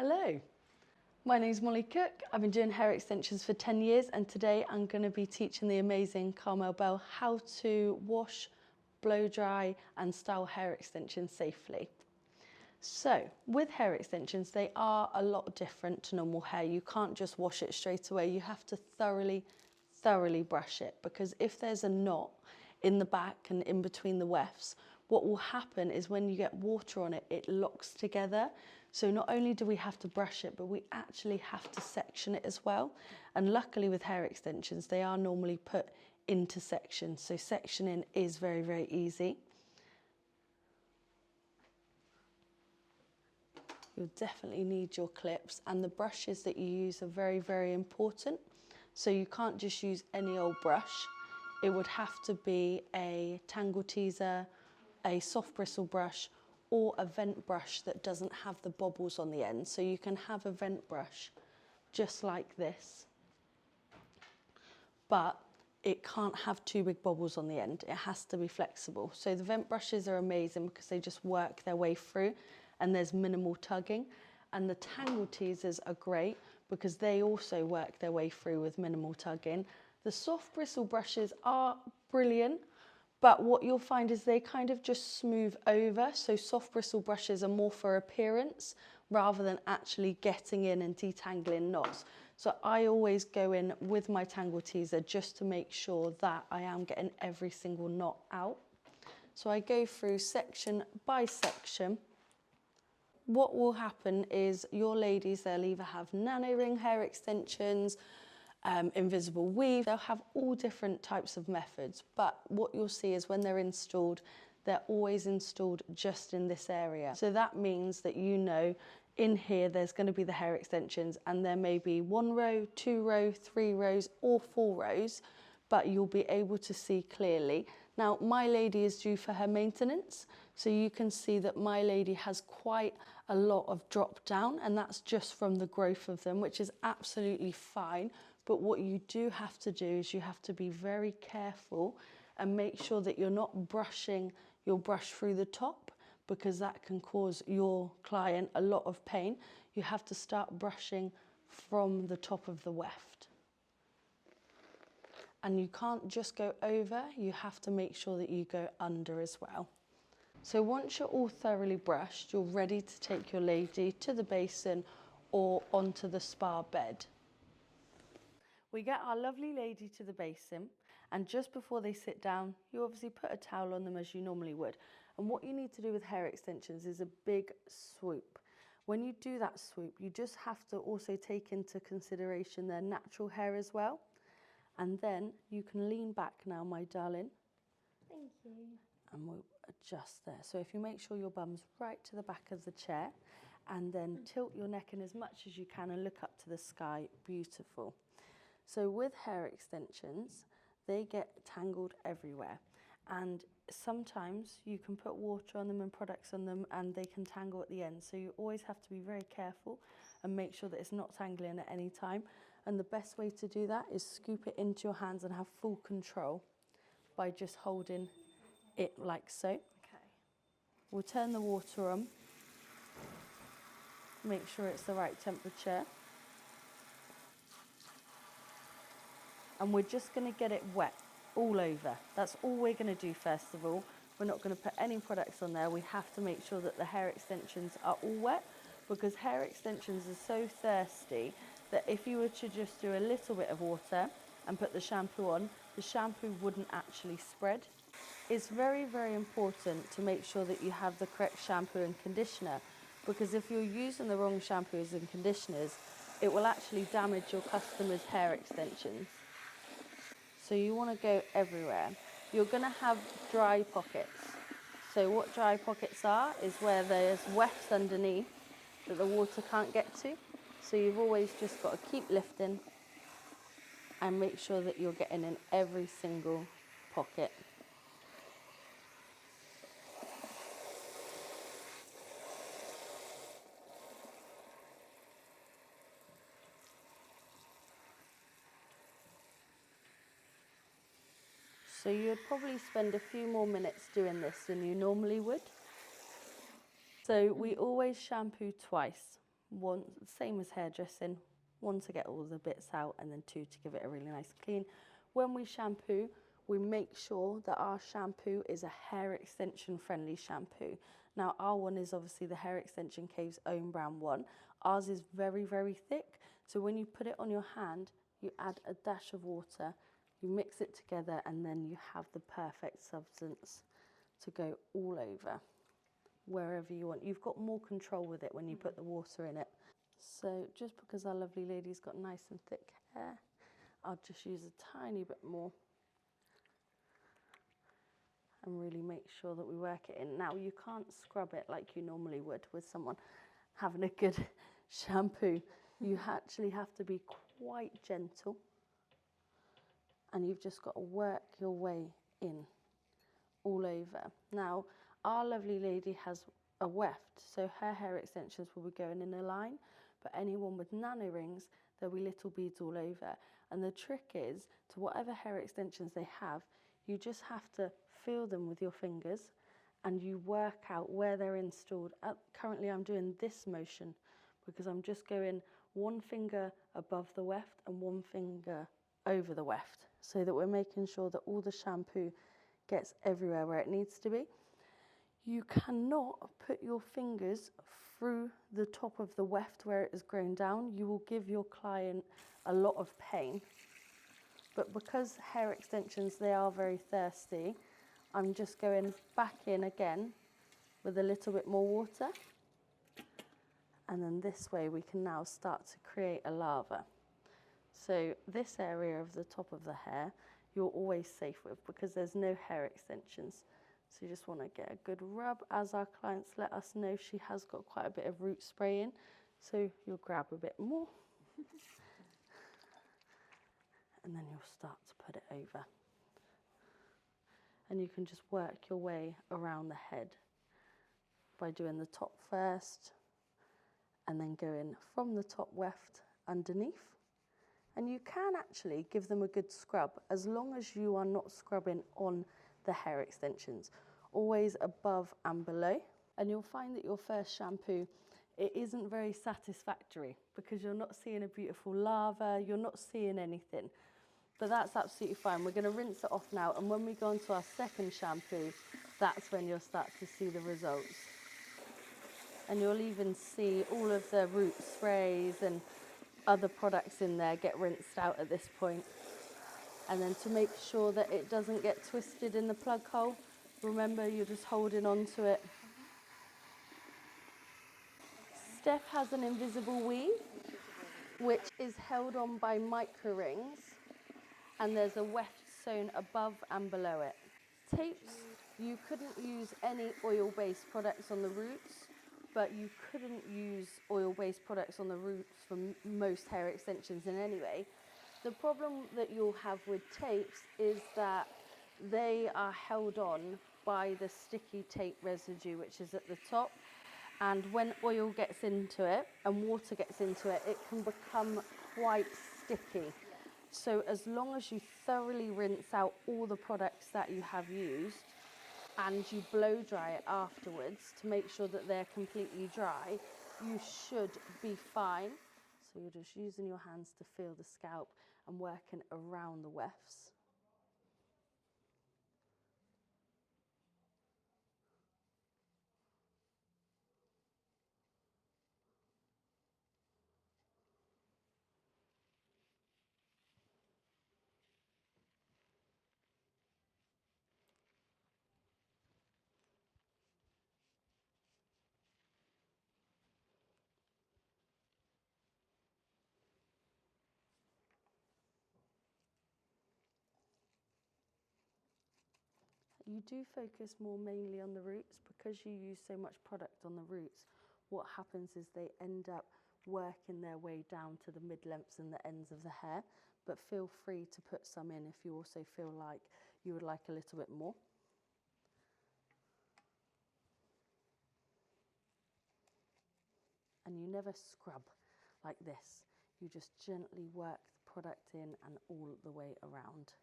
Hello, my name's Molly Cook. I've been doing hair extensions for 10 years and today I'm going to be teaching the amazing Carmel Bell how to wash, blow dry and style hair extensions safely. So with hair extensions, they are a lot different to normal hair. You can't just wash it straight away. You have to thoroughly brush it, because if there's a knot in the back and in between the wefts, what will happen is when you get water on it, it locks together. So not only do we have to brush it, but we actually have to section it as well. And luckily with hair extensions, they are normally put into sections. So sectioning is very easy. You'll definitely need your clips, and the brushes that you use are very important. So you can't just use any old brush. It would have to be a tangle teaser, a soft bristle brush, or a vent brush that doesn't have the bobbles on the end. So you can have a vent brush just like this, but it can't have too big bobbles on the end. It has to be flexible. So the vent brushes are amazing because they just work their way through and there's minimal tugging. And the tangle teasers are great because they also work their way through with minimal tugging. The soft bristle brushes are brilliant, but what you'll find is they kind of just smooth over. So soft bristle brushes are more for appearance rather than actually getting in and detangling knots. So I always go in with my tangle teaser just to make sure that I am getting every single knot out. So I go through section by section. What will happen is your ladies, they'll either have nano ring hair extensions, invisible weave, they'll have all different types of methods, but what you'll see is when they're installed, they're always installed just in this area. So that means that you know in here there's going to be the hair extensions and there may be 1 row, 2 row, 3 rows or 4 rows, but you'll be able to see clearly. Now my lady is due for her maintenance, so you can see that my lady has quite a lot of drop down, and that's just from the growth of them, which is absolutely fine. But what you do have to do is you have to be very careful and make sure that you're not brushing your brush through the top, because that can cause your client a lot of pain. You have to start brushing from the top of the weft. And you can't just go over, you have to make sure that you go under as well. So once you're all thoroughly brushed, you're ready to take your lady to the basin or onto the spa bed. We get our lovely lady to the basin, and just before they sit down, you obviously put a towel on them as you normally would. And what you need to do with hair extensions is a big swoop. When you do that swoop, you just have to also take into consideration their natural hair as well. And then you can lean back now, my darling. Thank you. And we'll adjust there. So if you make sure your bum's right to the back of the chair, and then tilt your neck in as much as you can and look up to the sky, beautiful. So with hair extensions, they get tangled everywhere. And sometimes you can put water on them and products on them and they can tangle at the end. So you always have to be very careful and make sure that it's not tangling at any time. And the best way to do that is scoop it into your hands and have full control by just holding it like so. Okay. We'll turn the water on. Make sure it's the right temperature. And we're just going to get it wet all over. That's all we're going to do first of all. We're not going to put any products on there. We have to make sure that the hair extensions are all wet, because hair extensions are so thirsty that if you were to just do a little bit of water and put the shampoo on, the shampoo wouldn't actually spread. It's very important to make sure that you have the correct shampoo and conditioner, because if you're using the wrong shampoos and conditioners, it will actually damage your customer's hair extensions. So you want to go everywhere. You're going to have dry pockets. So what dry pockets are is where there's wefts underneath that the water can't get to. So you've always just got to keep lifting and make sure that you're getting in every single pocket. So you'd probably spend a few more minutes doing this than you normally would. So we always shampoo twice. One, same as hairdressing, one to get all the bits out and then two to give it a really nice clean. When we shampoo, we make sure that our shampoo is a hair extension friendly shampoo. Now our one is obviously the Hair Extension Cave's own brand one. Ours is very, very thick. So when you put it on your hand, you add a dash of water, you mix it together, and then you have the perfect substance to go all over, wherever you want. You've got more control with it when you put the water in it. So just because our lovely lady's got nice and thick hair, I'll just use a tiny bit more and really make sure that we work it in. Now you can't scrub it like you normally would with someone having a good shampoo. You actually have to be quite gentle, and you've just got to work your way in all over. Now our lovely lady has a weft, so her hair extensions will be going in a line, but anyone with nano rings, there'll be little beads all over. And the trick is, to whatever hair extensions they have, you just have to feel them with your fingers and you work out where they're installed. Currently I'm doing this motion because I'm just going one finger above the weft and one finger over the weft, so that we're making sure that all the shampoo gets everywhere where it needs to be. You cannot put your fingers through the top of the weft where it has grown down. You will give your client a lot of pain. But because hair extensions, they are very thirsty, I'm just going back in again with a little bit more water. And then this way we can now start to create a lava. So this area of the top of the hair, you're always safe with because there's no hair extensions. So you just want to get a good rub. As our clients let us know, she has got quite a bit of root spray in, so you'll grab a bit more. And then you'll start to put it over. And you can just work your way around the head by doing the top first and then going from the top weft underneath. And you can actually give them a good scrub as long as you are not scrubbing on the hair extensions, always above and below. And you'll find that your first shampoo, it isn't very satisfactory because you're not seeing a beautiful lava, you're not seeing anything. But that's absolutely fine. We're going to rinse it off now, and when we go on to our second shampoo, that's when you'll start to see the results. And you'll even see all of the root sprays and other products in there get rinsed out at this point. And then to make sure that it doesn't get twisted in the plug hole, remember you're just holding on to it. Steph has an invisible weave, which is held on by micro rings, and there's a weft sewn above and below it. Tapes, you couldn't use any oil-based products on the roots, but you couldn't use oil-based products on the roots for most hair extensions in any way. The problem that you'll have with tapes is that they are held on by the sticky tape residue, which is at the top. And when oil gets into it and water gets into it, it can become quite sticky. So as long as you thoroughly rinse out all the products that you have used and you blow dry it afterwards to make sure that they're completely dry, you should be fine. So you're just using your hands to feel the scalp and working around the wefts. You do focus more mainly on the roots because you use so much product on the roots. What happens is they end up working their way down to the mid-lengths and the ends of the hair, but feel free to put some in if you also feel like you would like a little bit more. And you never scrub like this. You just gently work the product in and all the way around.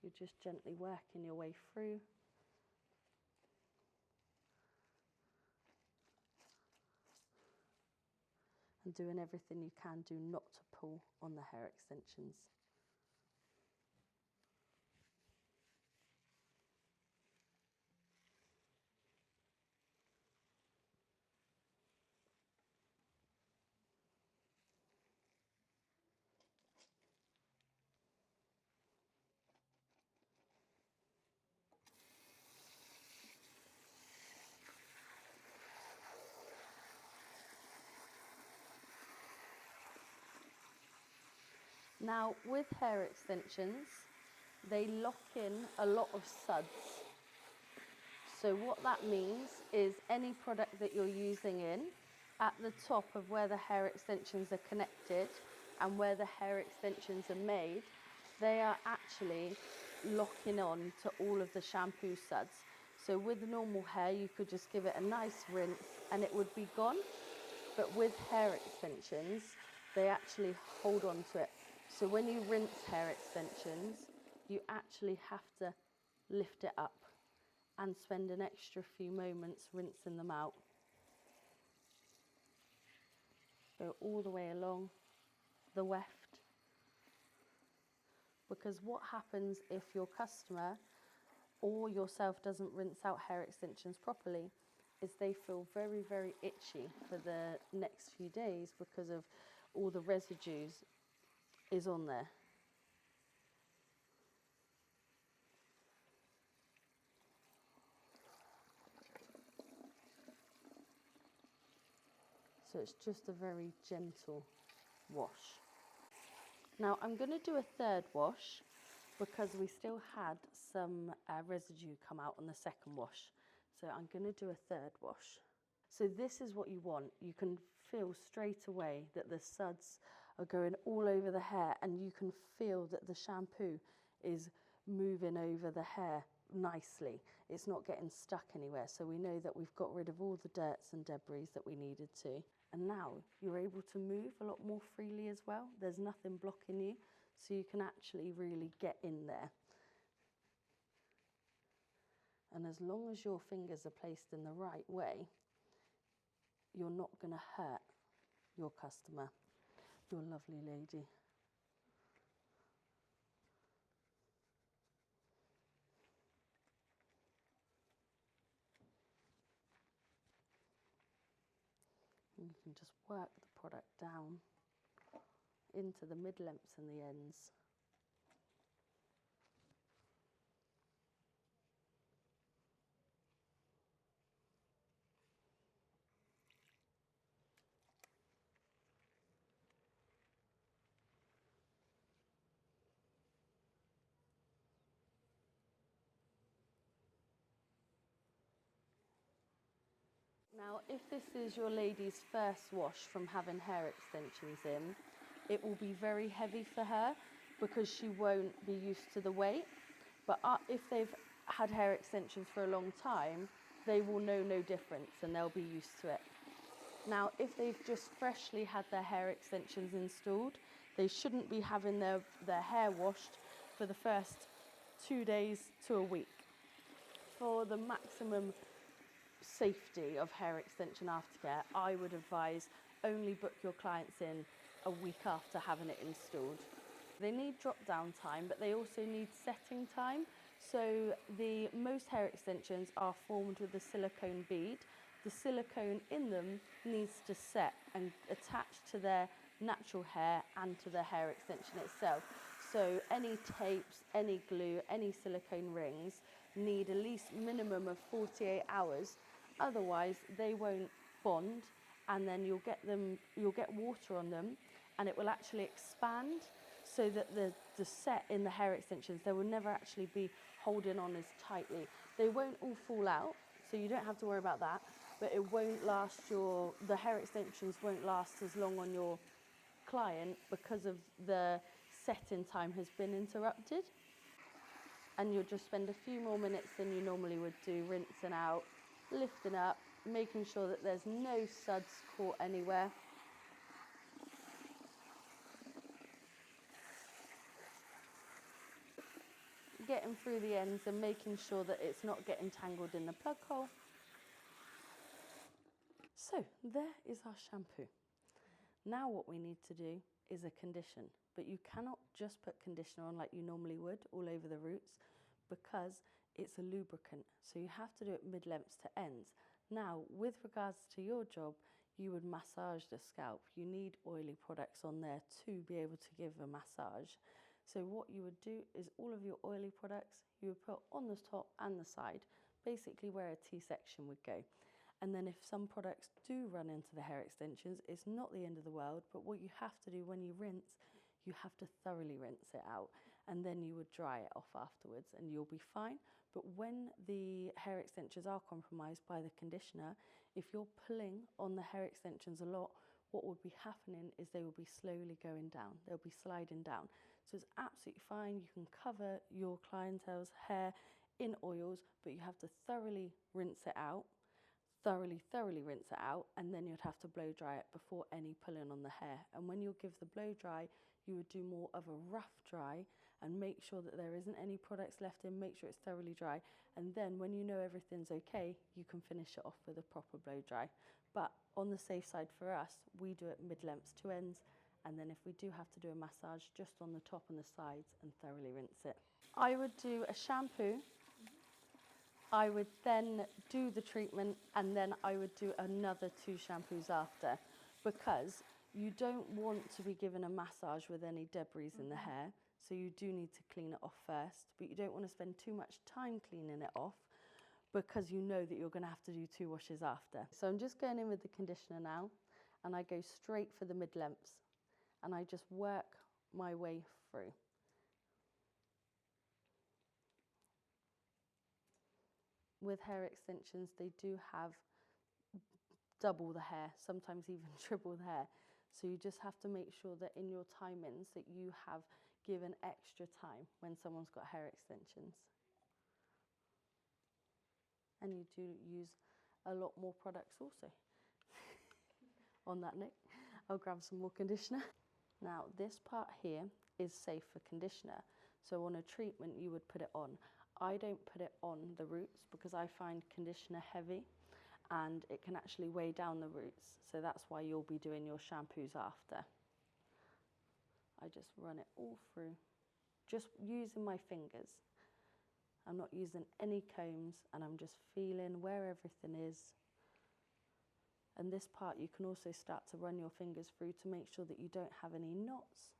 You're just gently working your way through. and doing everything you can do not to pull on the hair extensions. Now, with hair extensions, they lock in a lot of suds. So what that means is any product that you're using in, at the top of where the hair extensions are connected and where the hair extensions are made, they are actually locking on to all of the shampoo suds. So with normal hair, you could just give it a nice rinse and it would be gone. But with hair extensions, they actually hold on to it. So when you rinse hair extensions, you actually have to lift it up and spend an extra few moments rinsing them out. Go all the way along the weft. Because what happens if your customer or yourself doesn't rinse out hair extensions properly is they feel very, very itchy for the next few days because of all the residues is on there. So it's just a very gentle wash. Now I'm going to do a third wash because we still had some residue come out on the second wash. So I'm going to do a third wash. So this is what you want. You can feel straight away that the suds are going all over the hair and you can feel that the shampoo is moving over the hair nicely. It's not getting stuck anywhere. So we know that we've got rid of all the dirts and debris that we needed to. And now you're able to move a lot more freely as well. There's nothing blocking you, so you can actually really get in there. And as long as your fingers are placed in the right way, you're not going to hurt your customer, your lovely lady. And you can just work the product down into the mid-lengths and the ends. Now, if this is your lady's first wash from having hair extensions in, it will be very heavy for her because she won't be used to the weight. But if they've had hair extensions for a long time, they will know no difference and they'll be used to it. Now, if they've just freshly had their hair extensions installed, they shouldn't be having their hair washed for the first 2 days to a week. For the maximum safety of hair extension aftercare, I would advise only book your clients in a week after having it installed. They need drop down time, but they also need setting time. So most hair extensions are formed with a silicone bead. The silicone in them needs to set and attach to their natural hair and to the hair extension itself. So any tapes, any glue, any silicone rings need at least minimum of 48 hours. Otherwise, they won't bond, and then you'll get water on them, and it will actually expand so that the set in the hair extensions, they will never actually be holding on as tightly. They won't all fall out, so you don't have to worry about that, but it won't last the hair extensions won't last as long on your client because of the setting time has been interrupted. And you'll just spend a few more minutes than you normally would do rinsing out, lifting up, making sure that there's no suds caught anywhere. Getting through the ends and making sure that it's not getting tangled in the plug hole. So there is our shampoo. Now what we need to do is a condition, but you cannot just put conditioner on like you normally would all over the roots because it's a lubricant. So you have to do it mid-lengths to ends. Now, with regards to your job, you would massage the scalp. You need oily products on there to be able to give a massage. So what you would do is all of your oily products, you would put on the top and the side, basically where a T-section would go. And then if some products do run into the hair extensions, it's not the end of the world, but what you have to do when you rinse, you have to thoroughly rinse it out, and then you would dry it off afterwards and you'll be fine. But when the hair extensions are compromised by the conditioner, if you're pulling on the hair extensions a lot, what would be happening is they will be slowly going down. They'll be sliding down. So it's absolutely fine. You can cover your clientele's hair in oils, but you have to thoroughly rinse it out. Thoroughly rinse it out, and then you'd have to blow dry it before any pulling on the hair. And when you'll give the blow dry, you would do more of a rough dry and make sure that there isn't any products left in, make sure it's thoroughly dry. And then when you know everything's okay, you can finish it off with a proper blow dry. But on the safe side for us, we do it mid-lengths to ends. And then if we do have to do a massage, just on the top and the sides and thoroughly rinse it. I would do a shampoo. I would then do the treatment, and then I would do another 2 shampoos after, because you don't want to be given a massage with any debris in the hair, so you do need to clean it off first, but you don't want to spend too much time cleaning it off because you know that you're going to have to do 2 washes after. So I'm just going in with the conditioner now, and I go straight for the mid-lengths, and I just work my way through. With hair extensions, they do have double the hair, sometimes even triple the hair. So you just have to make sure that in your timings that you have given extra time when someone's got hair extensions. And you do use a lot more products also. On that note, I'll grab some more conditioner. Now this part here is safe for conditioner. So on a treatment, you would put it on. I don't put it on the roots because I find conditioner heavy and it can actually weigh down the roots. So that's why you'll be doing your shampoos after. I just run it all through, just using my fingers. I'm not using any combs, and I'm just feeling where everything is. And this part, you can also start to run your fingers through to make sure that you don't have any knots.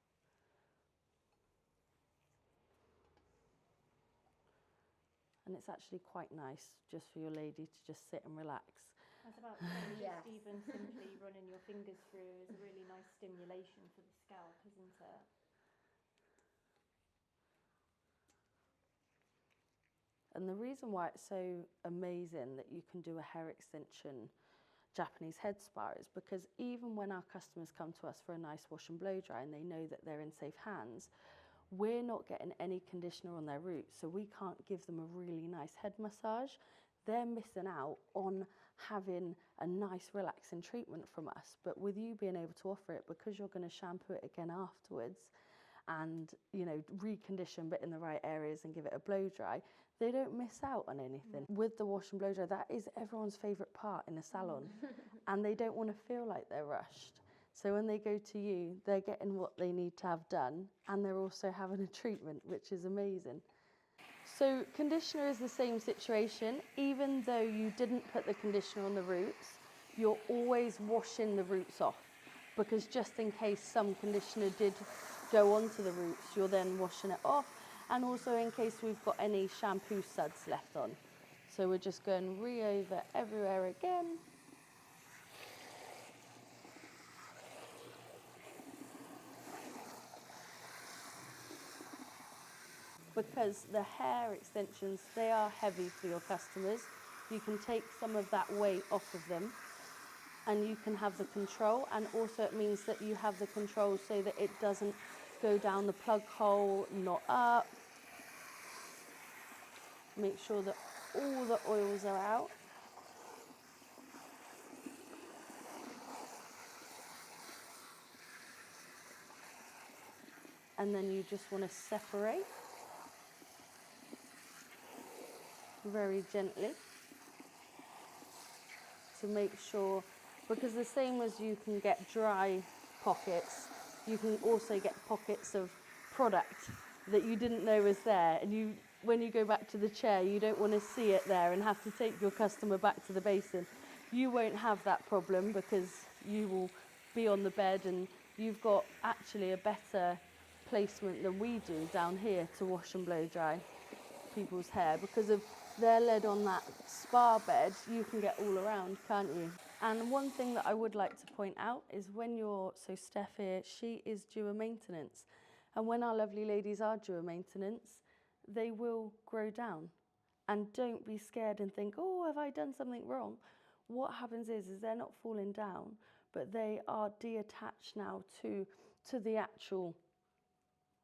And it's actually quite nice just for your lady to just sit and relax. I was about to say, just even simply running your fingers through is a really nice stimulation for the scalp, isn't it? And the reason why it's so amazing that you can do a hair extension Japanese head spa is because even when our customers come to us for a nice wash and blow dry and they know that they're in safe hands, we're not getting any conditioner on their roots, so we can't give them a really nice head massage. They're missing out on having a nice relaxing treatment from us. But with you being able to offer it, because you're going to shampoo it again afterwards and, you know, recondition but in the right areas and give it a blow dry, they don't miss out on anything. With the wash and blow dry, that is everyone's favourite part in a salon and they don't want to feel like they're rushed. So when they go to you, they're getting what they need to have done, and they're also having a treatment, which is amazing. So conditioner is the same situation. Even though you didn't put the conditioner on the roots, you're always washing the roots off, because just in case some conditioner did go onto the roots, you're then washing it off, and also in case we've got any shampoo suds left on. So we're just going over everywhere again. Because the hair extensions, they are heavy for your customers. You can take some of that weight off of them and you can have the control, and also it means that you have the control so that it doesn't go down the plug hole, not up. Make sure that all the oils are out. And then you just want to separate very gently to make sure, because the same as you can get dry pockets. You can also get pockets of product that you didn't know was there, and when you go back to the chair, you don't want to see it there and have to take your customer back to the basin. You won't have that problem because you will be on the bed, and you've got actually a better placement than we do down here to wash and blow dry people's hair. Because of they're led on that spa bed, you can get all around, can't you? And one thing that I would like to point out is so Steph here, she is due a maintenance. And when our lovely ladies are due a maintenance, they will grow down. And don't be scared and think, oh, have I done something wrong? What happens is they're not falling down, but they are detached now to the actual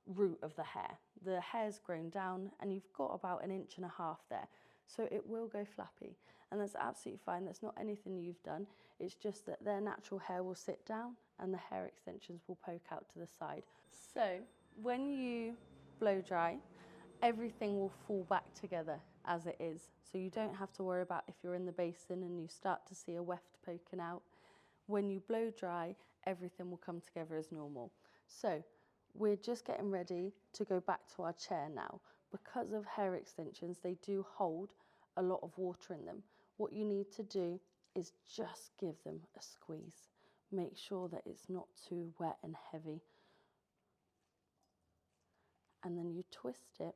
root of the hair. The hair's grown down and you've got about 1.5 inches there. So it will go flappy, and that's absolutely fine. That's not anything you've done. It's just that their natural hair will sit down and the hair extensions will poke out to the side. So when you blow dry, everything will fall back together as it is. So you don't have to worry about if you're in the basin and you start to see a weft poking out. When you blow dry, everything will come together as normal. So we're just getting ready to go back to our chair now. Because of hair extensions, they do hold a lot of water in them. What you need to do is just give them a squeeze. Make sure that it's not too wet and heavy. And then you twist it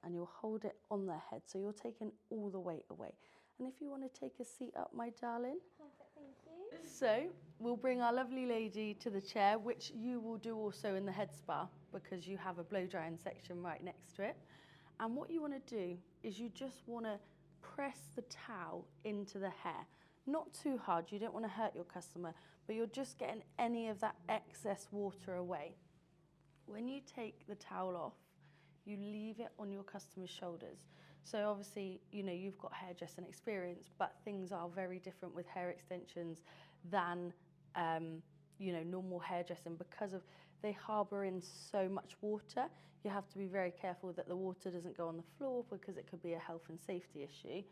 and you'll hold it on their head. So you're taking all the weight away. And if you want to take a seat up, my darling. Perfect, thank you. So we'll bring our lovely lady to the chair, which you will do also in the head spa because you have a blow drying section right next to it. And what you want to do is you just want to press the towel into the hair. Not too hard, you don't want to hurt your customer, but you're just getting any of that excess water away. When you take the towel off, you leave it on your customer's shoulders. So obviously, you've got hairdressing experience, but things are very different with hair extensions than, normal hairdressing because of they harbour in so much water. You have to be very careful that the water doesn't go on the floor because it could be a health and safety issue,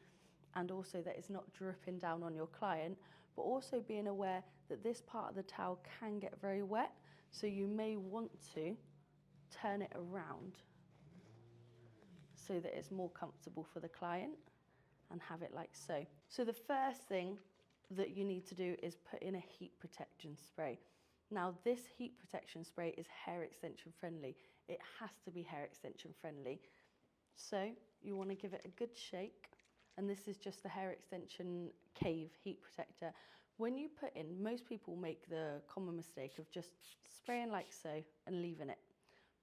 and also that it's not dripping down on your client, but also being aware that this part of the towel can get very wet, so you may want to turn it around so that it's more comfortable for the client and have it like so. So the first thing that you need to do is put in a heat protection spray. Now this heat protection spray is hair extension friendly. It has to be hair extension friendly. So you want to give it a good shake, and this is just the hair extension cave heat protector. When you put in, most people make the common mistake of just spraying like so and leaving it.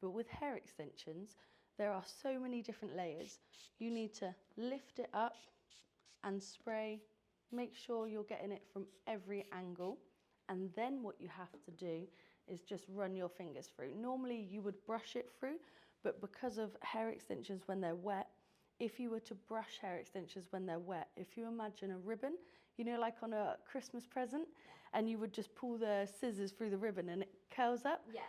But with hair extensions, there are so many different layers. You need to lift it up and spray. Make sure you're getting it from every angle. And then what you have to do is just run your fingers through. Normally you would brush it through, but because of hair extensions when they're wet, if you were to brush hair extensions when they're wet, if you imagine a ribbon, like on a Christmas present, and you would just pull the scissors through the ribbon and it curls up, Yeah.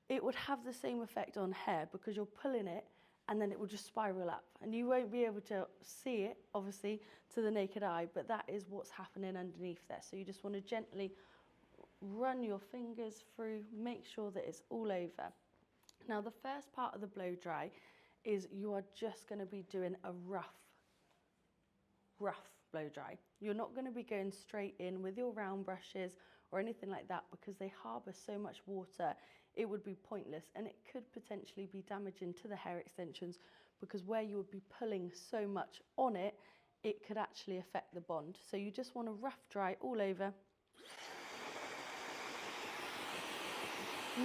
it would have the same effect on hair because you're pulling it and then it will just spiral up. And you won't be able to see it, obviously, to the naked eye, but that is what's happening underneath there. So you just want to gently run your fingers through, make sure that it's all over. Now the first part of the blow dry is you are just going to be doing a rough blow dry. You're not going to be going straight in with your round brushes or anything like that because they harbour so much water. It would be pointless, and it could potentially be damaging to the hair extensions because where you would be pulling so much on it, it could actually affect the bond. So you just want to rough dry all over,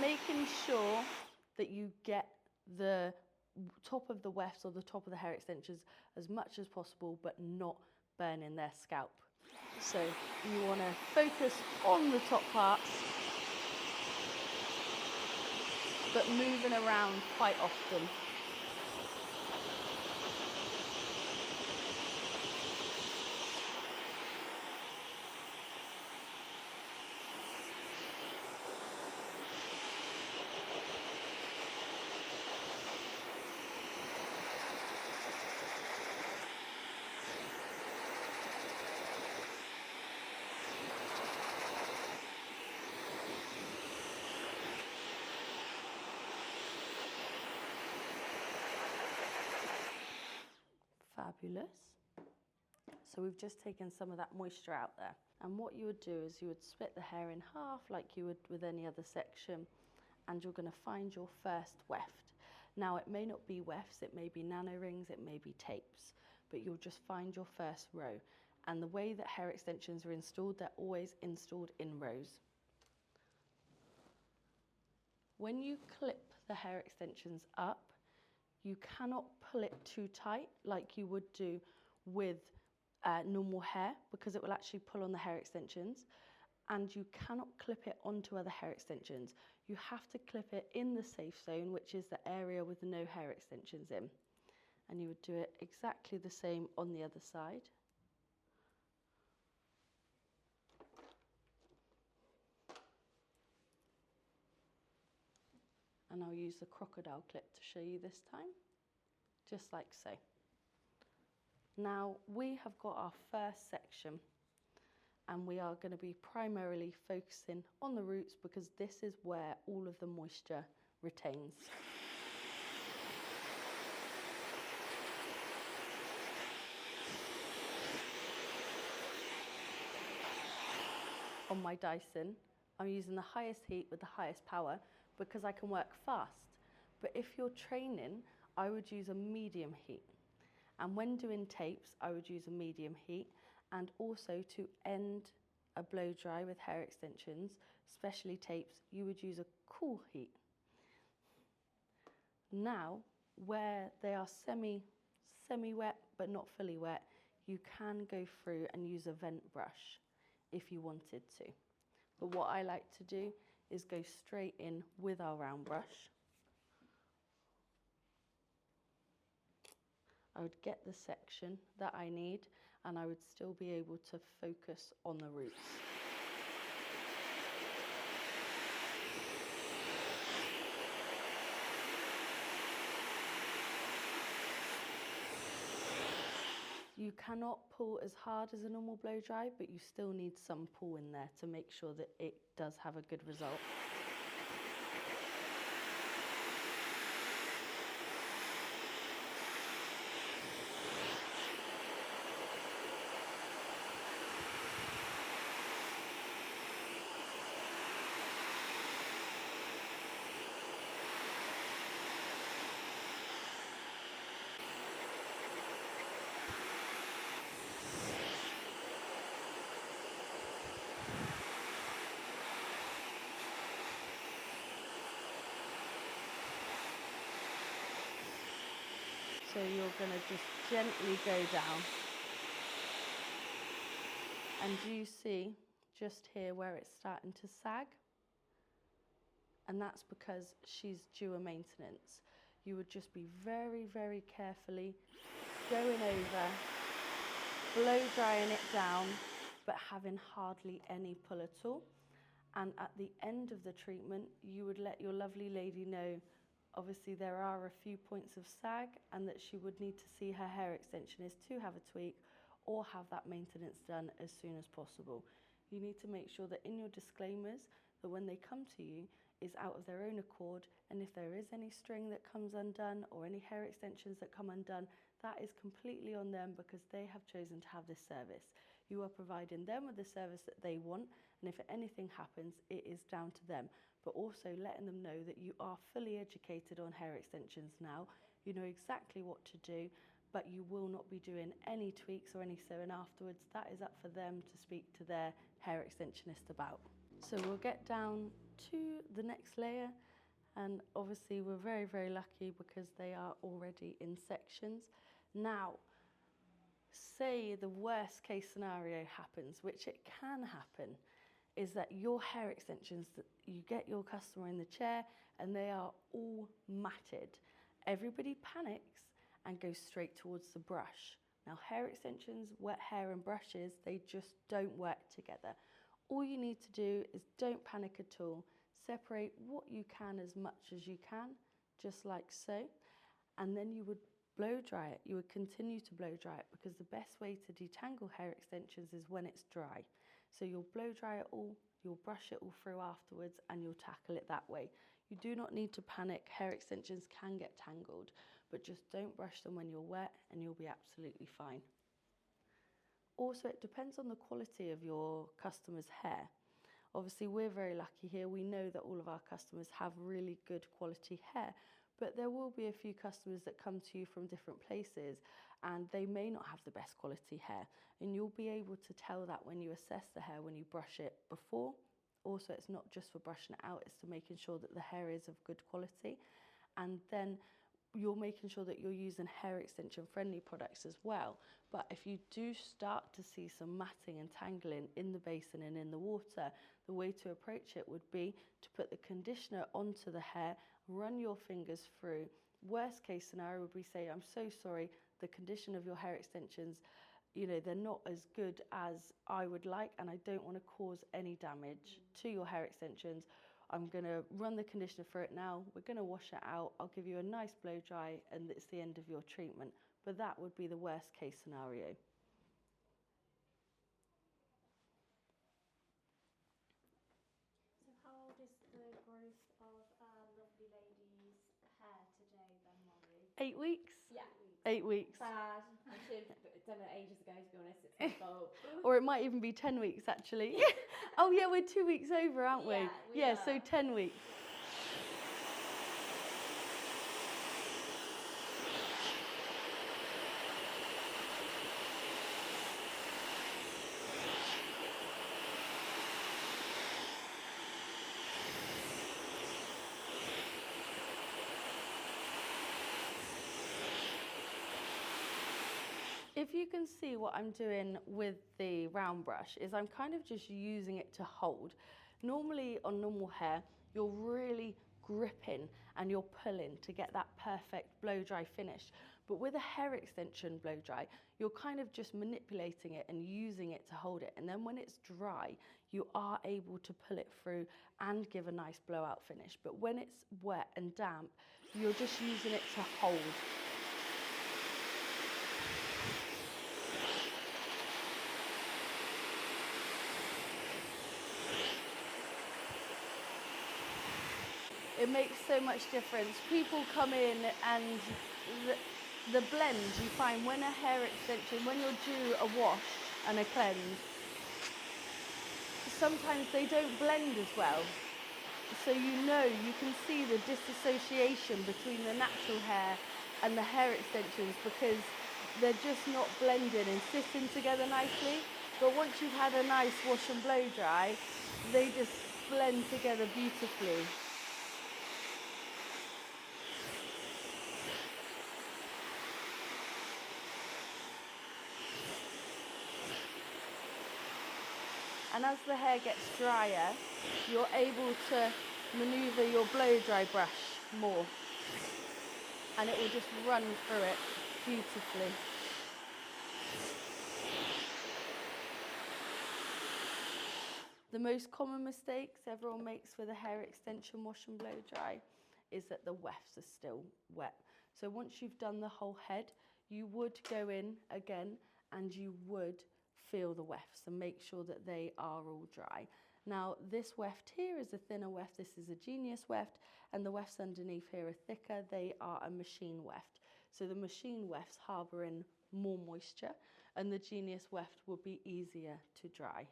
making sure that you get the top of the wefts or the top of the hair extensions as much as possible, but not burning their scalp. So you want to focus on the top parts, but moving around quite often. Fabulous. So we've just taken some of that moisture out there. And what you would do is you would split the hair in half like you would with any other section, and you're going to find your first weft. Now it may not be wefts, it may be nano rings, it may be tapes, but you'll just find your first row. And the way that hair extensions are installed, they're always installed in rows. When you clip the hair extensions up, you cannot pull it too tight like you would do with normal hair, because it will actually pull on the hair extensions, and you cannot clip it onto other hair extensions. You have to clip it in the safe zone, which is the area with no hair extensions in. And you would do it exactly the same on the other side. And I'll use the crocodile clip to show you this time, just like so. Now we have got our first section, and we are going to be primarily focusing on the roots because this is where all of the moisture retains. On my Dyson, I'm using the highest heat with the highest power because I can work fast. But if you're training, I would use a medium heat. And when doing tapes, I would use a medium heat. And also to end a blow dry with hair extensions, especially tapes, you would use a cool heat. Now, where they are semi-wet but not fully wet, you can go through and use a vent brush if you wanted to. But what I like to do is go straight in with our round brush. I would get the section that I need, and I would still be able to focus on the roots. You cannot pull as hard as a normal blow dry, but you still need some pull in there to make sure that it does have a good result. So you're going to just gently go down. And do you see just here where it's starting to sag? And that's because she's due a maintenance. You would just be very, very carefully going over, blow drying it down, but having hardly any pull at all. And at the end of the treatment, you would let your lovely lady know, obviously there are a few points of sag and that she would need to see her hair extensionist to have a tweak or have that maintenance done as soon as possible. You need to make sure that in your disclaimers that when they come to you is out of their own accord, and if there is any string that comes undone or any hair extensions that come undone, that is completely on them because they have chosen to have this service. You are providing them with the service that they want, and if anything happens, it is down to them. But also letting them know that you are fully educated on hair extensions now. You know exactly what to do, but you will not be doing any tweaks or any sewing afterwards. That is up for them to speak to their hair extensionist about. So we'll get down to the next layer, and obviously we're very, very lucky because they are already in sections. Now, say the worst case scenario happens, which it can happen, is that your hair extensions, that you get your customer in the chair and they are all matted. Everybody panics and goes straight towards the brush. Now, hair extensions, wet hair and brushes, they just don't work together. All you need to do is don't panic at all. Separate what you can as much as you can, just like so. And then you would blow dry it. You would continue to blow dry it because the best way to detangle hair extensions is when it's dry. So you'll blow dry it all, you'll brush it all through afterwards, and you'll tackle it that way. You do not need to panic. Hair extensions can get tangled, but just don't brush them when you're wet and you'll be absolutely fine. Also, it depends on the quality of your customer's hair. Obviously, we're very lucky here. We know that all of our customers have really good quality hair, but there will be a few customers that come to you from different places and they may not have the best quality hair. And you'll be able to tell that when you assess the hair, when you brush it before. Also, it's not just for brushing it out, it's to making sure that the hair is of good quality. And then you're making sure that you're using hair extension friendly products as well. But if you do start to see some matting and tangling in the basin and in the water, the way to approach it would be to put the conditioner onto the hair, run your fingers through. Worst case scenario would be say, I'm so sorry, the condition of your hair extensions, you know, they're not as good as I would like and I don't want to cause any damage to your hair extensions. I'm going to run the conditioner for it now, we're going to wash it out, I'll give you a nice blow dry and it's the end of your treatment. But that would be the worst case scenario. So how old is the growth of our lovely lady's hair today then, Molly? 8 weeks? Yeah. 8 weeks. Bad. I should have done it ages ago, to be honest. It's my fault. Or it might even be 10 weeks actually. Oh yeah, we're 2 weeks over, aren't we? Yeah, so 10 weeks. If you can see what I'm doing with the round brush is I'm kind of just using it to hold. Normally on normal hair, you're really gripping and you're pulling to get that perfect blow dry finish. But with a hair extension blow dry, you're kind of just manipulating it and using it to hold it. And then when it's dry, you are able to pull it through and give a nice blowout finish. But when it's wet and damp, you're just using it to hold. It makes so much difference. People come in and the blend you find when a hair extension, when you're due a wash and a cleanse, sometimes they don't blend as well. So you can see the disassociation between the natural hair and the hair extensions because they're just not blending and sitting together nicely. But once you've had a nice wash and blow dry, they just blend together beautifully. And as the hair gets drier, you're able to manoeuvre your blow dry brush more. And it will just run through it beautifully. The most common mistakes everyone makes with a hair extension wash and blow dry is that the wefts are still wet. So once you've done the whole head, you would go in again and you would feel the wefts and make sure that they are all dry. Now this weft here is a thinner weft, this is a Genius weft, and the wefts underneath here are thicker, they are a machine weft. So the machine wefts harbour in more moisture and the Genius weft will be easier to dry.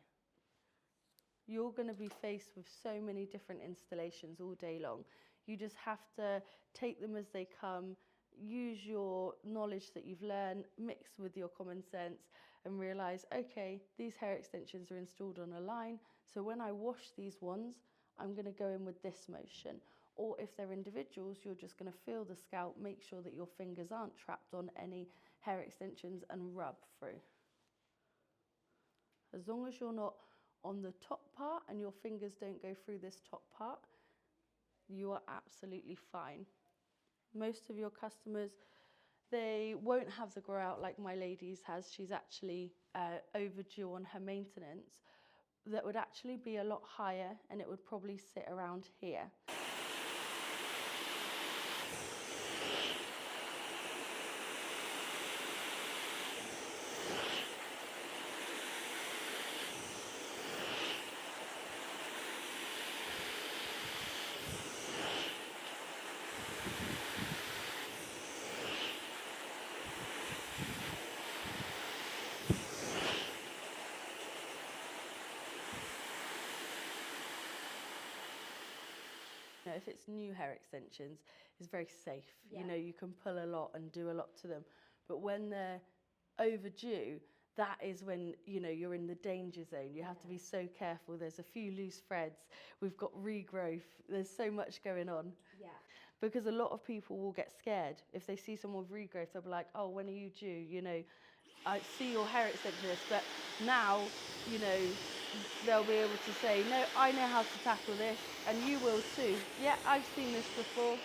You're going to be faced with so many different installations all day long. You just have to take them as they come, use your knowledge that you've learned, mix with your common sense and realise, okay, these hair extensions are installed on a line, so when I wash these ones, I'm going to go in with this motion. Or if they're individuals, you're just going to feel the scalp, make sure that your fingers aren't trapped on any hair extensions and rub through. As long as you're not on the top part and your fingers don't go through this top part, you are absolutely fine. Most of your customers, they won't have the grow out like my lady's has. She's actually overdue on her maintenance. That would actually be a lot higher and it would probably sit around here. You know, if it's new hair extensions, it's very safe. Yeah. You know, you can pull a lot and do a lot to them. But when they're overdue, that is when, you know, you're in the danger zone. You have to be so careful. There's a few loose threads. We've got regrowth. There's so much going on. Yeah. Because a lot of people will get scared. If they see someone with regrowth, they'll be like, oh, when are you due? You know, I see your hair extension list. But now, you know, they'll be able to say, no, I know how to tackle this, and you will too. Yeah, I've seen this before.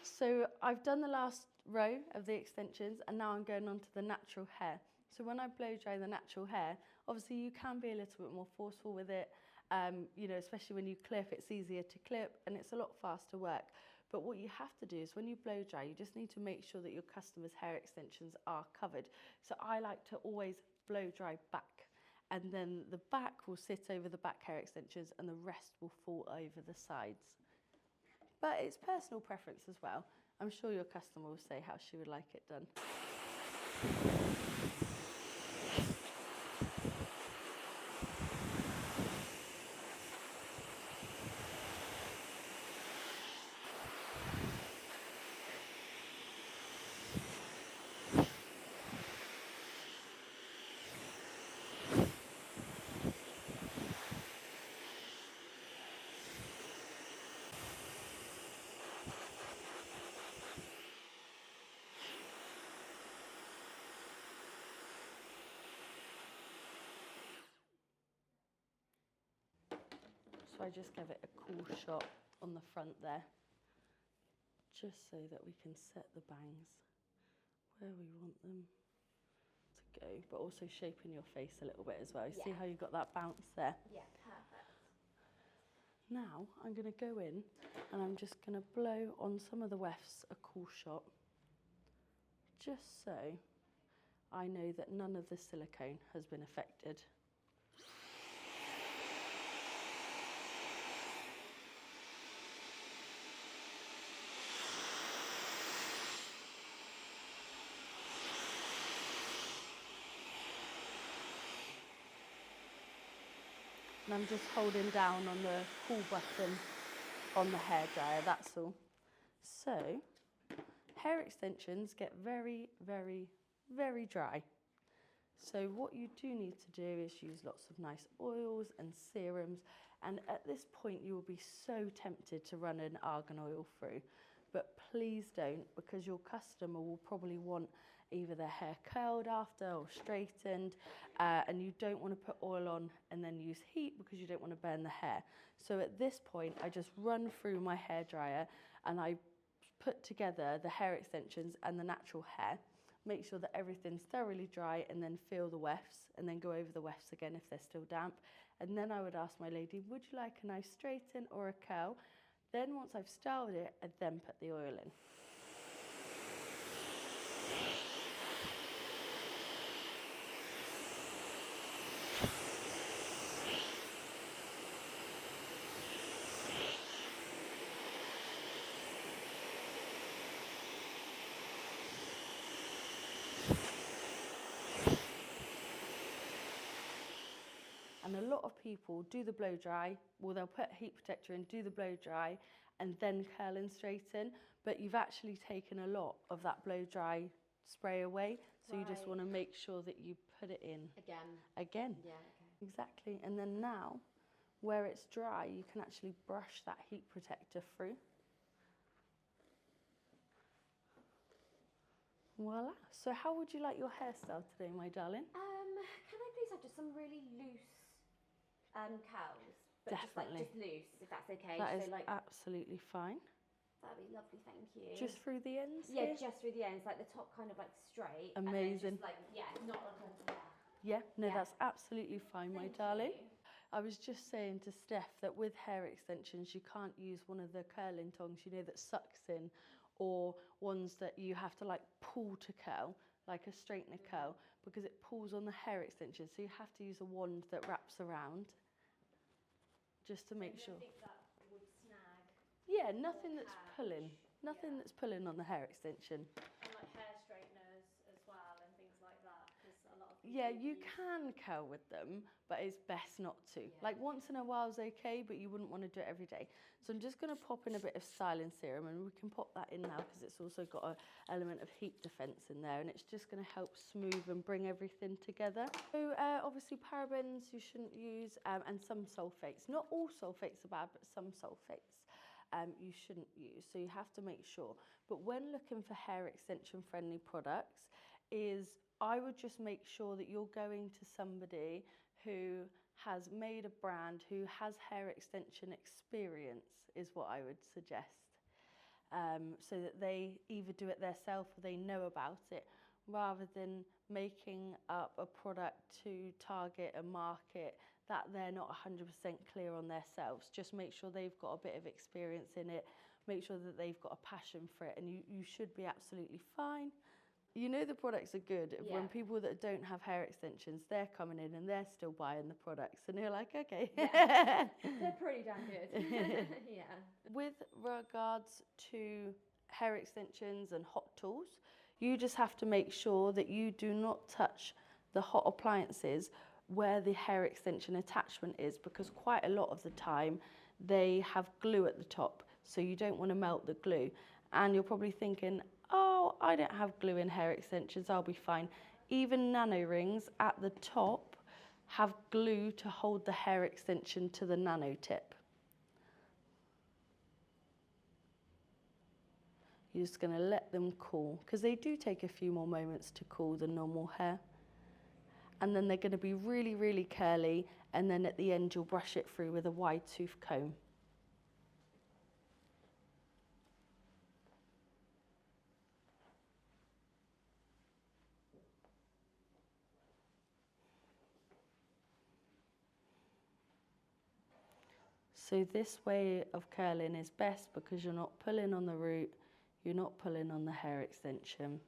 So I've done the last row of the extensions, and now I'm going on to the natural hair. So when I blow dry the natural hair, obviously you can be a little bit more forceful with it. You know, especially when you clip, it's easier to clip and it's a lot faster work. But what you have to do is when you blow dry, you just need to make sure that your customer's hair extensions are covered. So I like to always blow dry back, and then the back will sit over the back hair extensions and the rest will fall over the sides. But it's personal preference as well. I'm sure your customer will say how she would like it done. So I just give it a cool shot on the front there, just so that we can set the bangs where we want them to go, but also shaping your face a little bit as well. You see how you got that bounce there? Yeah, perfect. Now I'm going to go in and I'm just going to blow on some of the wefts a cool shot, just so I know that none of the silicone has been affected. And I'm just holding down on the cool button on the hairdryer, that's all. So, hair extensions get very, very, very dry. So what you do need to do is use lots of nice oils and serums. And at this point, you will be so tempted to run an argan oil through. But please don't, because your customer will probably want either their hair curled after or straightened, and you don't want to put oil on and then use heat because you don't want to burn the hair. So at this point, I just run through my hairdryer and I put together the hair extensions and the natural hair, make sure that everything's thoroughly dry, and then feel the wefts, and then go over the wefts again if they're still damp. And then I would ask my lady, would you like a nice straighten or a curl? Then once I've styled it, I then put the oil in. And a lot of people do the blow dry, well, they'll put heat protector in, do the blow dry, and then curl and straighten. But you've actually taken a lot of that blow dry spray away. So you just want to make sure that you put it in again. Yeah, okay. Exactly. And then now, where it's dry, you can actually brush that heat protector through. Voila. So how would you like your hairstyle today, my darling? Can I please have just some really loose curls? But Definitely. Just loose, if that's okay. That so is absolutely fine. That'd be lovely, thank you. Just through the ends? Yeah, here? just through the ends, like the top kind of like straight. Amazing. And then just not like a, Yeah, no, Yeah. that's absolutely fine, my Thank darling. you. I was just saying to Steph that with hair extensions, you can't use one of the curling tongs, you know, that sucks in, or ones that you have to like pull to curl, like a straightener curl, because it pulls on the hair extension. So you have to use a wand that wraps around, just to make sure. Anything that would snag. Yeah, nothing that's catch, pulling, nothing that's pulling on the hair extension. And like hair straighteners as well and things like that, because a lot of Yeah, you can curl with them, but it's best not to. Yeah. Like once in a while is okay, but you wouldn't want to do it every day. So I'm just going to pop in a bit of styling serum, and we can pop that in now because it's also got an element of heat defense in there, and it's just going to help smooth and bring everything together. So obviously parabens you shouldn't use, and some sulfates. Not all sulfates are bad, but some sulfates you shouldn't use. So you have to make sure. But when looking for hair extension friendly products, I would just make sure that you're going to somebody who has made a brand, who has hair extension experience, is what I would suggest. So that they either do it themselves or they know about it, rather than making up a product to target a market that they're not 100% clear on themselves. Just make sure they've got a bit of experience in it, make sure that they've got a passion for it, and you should be absolutely fine. You know the products are good when people that don't have hair extensions, they're coming in and they're still buying the products, and you're like, okay. Yeah. They're pretty damn good. Yeah. With regards to hair extensions and hot tools, you just have to make sure that you do not touch the hot appliances where the hair extension attachment is, because quite a lot of the time they have glue at the top, so you don't want to melt the glue. And you're probably thinking, oh, I don't have glue in hair extensions, I'll be fine. Even nano rings at the top have glue to hold the hair extension to the nano tip. You're just going to let them cool, because they do take a few more moments to cool than normal hair. And then they're going to be really, really curly, and then at the end you'll brush it through with a wide tooth comb. So this way of curling is best because you're not pulling on the root, you're not pulling on the hair extension.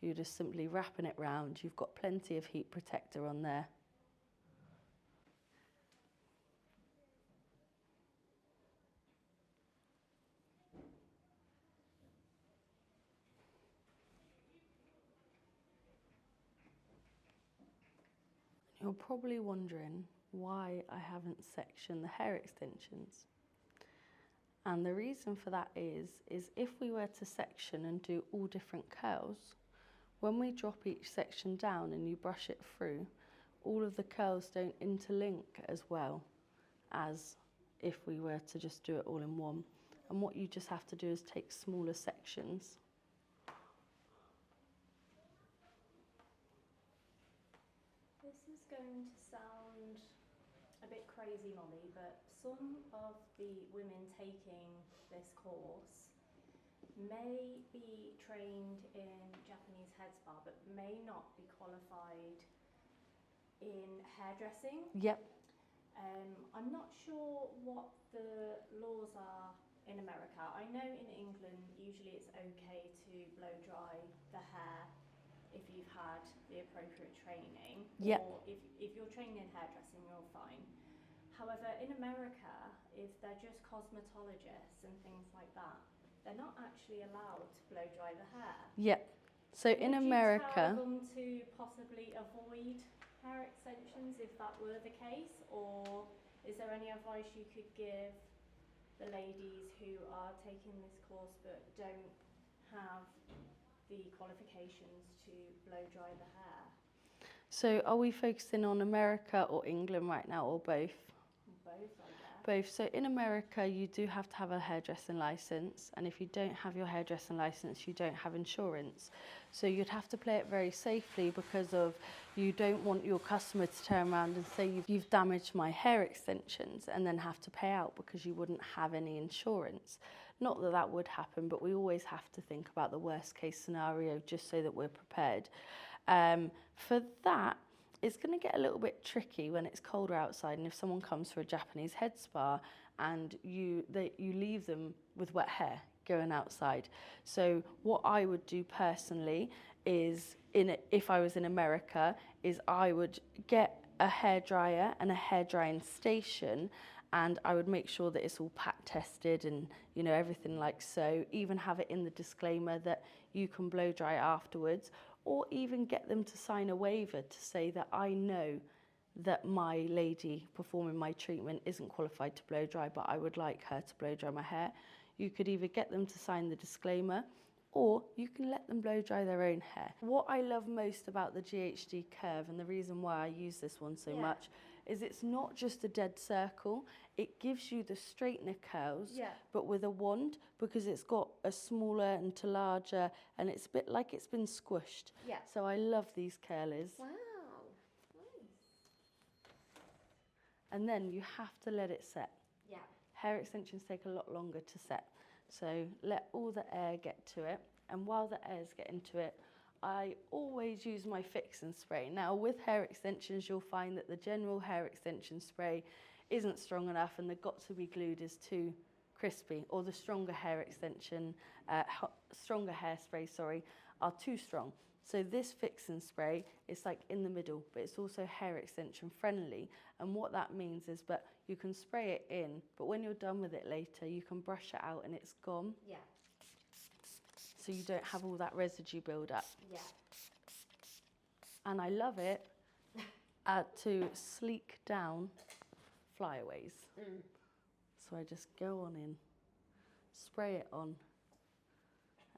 You're just simply wrapping it round. You've got plenty of heat protector on there. You're probably wondering why I haven't sectioned the hair extensions. And the reason for that is if we were to section and do all different curls, when we drop each section down and you brush it through, all of the curls don't interlink as well as if we were to just do it all in one. And what you just have to do is take smaller sections. This is going to sound a bit crazy, Molly, but some of the women taking this course may be trained in Japanese head spa, but may not be qualified in hairdressing. Yep. I'm not sure what the laws are in America. I know in England usually it's okay to blow dry the hair if you've had the appropriate training. Yep. Or if you're trained in hairdressing, you're fine. However, in America, if they're just cosmetologists and things like that, they're not actually allowed to blow dry the hair. Yep. So in America, would you tell them to possibly avoid hair extensions if that were the case, or is there any advice you could give the ladies who are taking this course but don't have the qualifications to blow dry the hair? so are we focusing on America or England right now, or both? Both, I guess. Both. So in America, you do have to have a hairdressing license, and if you don't have your hairdressing license, you don't have insurance. So you'd have to play it very safely, because of you don't want your customer to turn around and say you've damaged my hair extensions and then have to pay out because you wouldn't have any insurance. Not that that would happen, but we always have to think about the worst case scenario just so that we're prepared. For that, it's going to get a little bit tricky when it's colder outside, and if someone comes for a Japanese head spa and you leave them with wet hair going outside. So what I would do personally is, if I was in America, is I would get a hairdryer and a hair drying station, and I would make sure that it's all pack tested and everything like so. Even have it in the disclaimer that you can blow dry afterwards. or even get them to sign a waiver to say that I know that my lady performing my treatment isn't qualified to blow dry, but I would like her to blow dry my hair. You could either get them to sign the disclaimer, or you can let them blow dry their own hair. What I love most about the GHD curve, and the reason why I use this one so much, is it's not just a dead circle. It gives you the straightener curls, but with a wand, because it's got a smaller and to larger, and it's a bit like it's been squished. So I love these curlers. Wow, nice. And then you have to let it set. Yeah. Hair extensions take a lot longer to set. So let all the air get to it. And while the air's getting to it, I always use my fix and spray. Now with hair extensions, you'll find that the general hair extension spray isn't strong enough, and the got to be glued is too crispy, or the stronger hair extension, stronger hairspray, sorry, are too strong. So this fix and spray is like in the middle, but it's also hair extension friendly. And what that means is that you can spray it in, but when you're done with it later, you can brush it out and it's gone. Yeah. So you don't have all that residue build up. Yeah. And I love it to sleek down flyaways. So I just go on in, spray it on,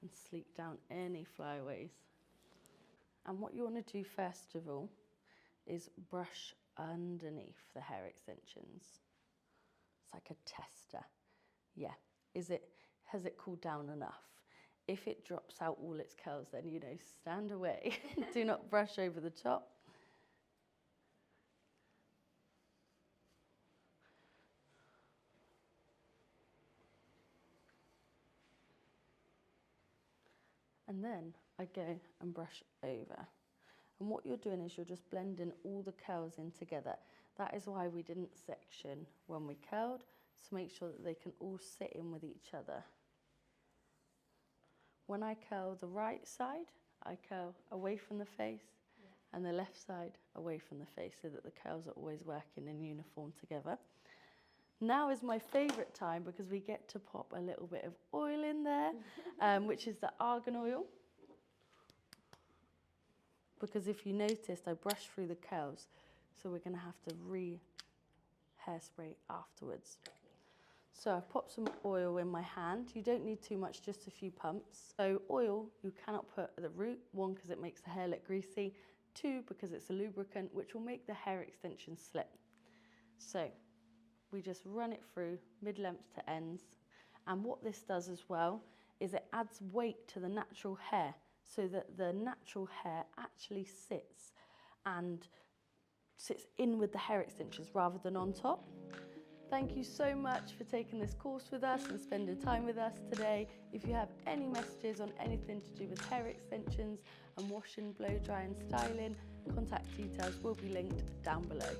and sleek down any flyaways. And what you want to do first of all is brush underneath the hair extensions. It's like a tester. Yeah, has it cooled down enough? If it drops out all its curls, then, you know, stand away. Do not brush over the top. And then I go and brush over. And what you're doing is you're just blending all the curls in together. That is why we didn't section when we curled, to make sure that they can all sit in with each other. When I curl the right side, I curl away from the face, and the left side away from the face, so that the curls are always working in uniform together. Now is my favourite time, because we get to pop a little bit of oil in there, which is the argan oil. Because if you noticed, I brushed through the curls, so we're going to have to hairspray afterwards. So I've popped some oil in my hand. You don't need too much, just a few pumps. So oil, you cannot put at the root. 1, because it makes the hair look greasy. 2, because it's a lubricant, which will make the hair extension slip. So we just run it through mid-length to ends. And what this does as well is it adds weight to the natural hair, so that the natural hair actually sits in with the hair extensions rather than on top. Thank you so much for taking this course with us and spending time with us today. If you have any messages on anything to do with hair extensions and washing, blow dry and styling, contact details will be linked down below.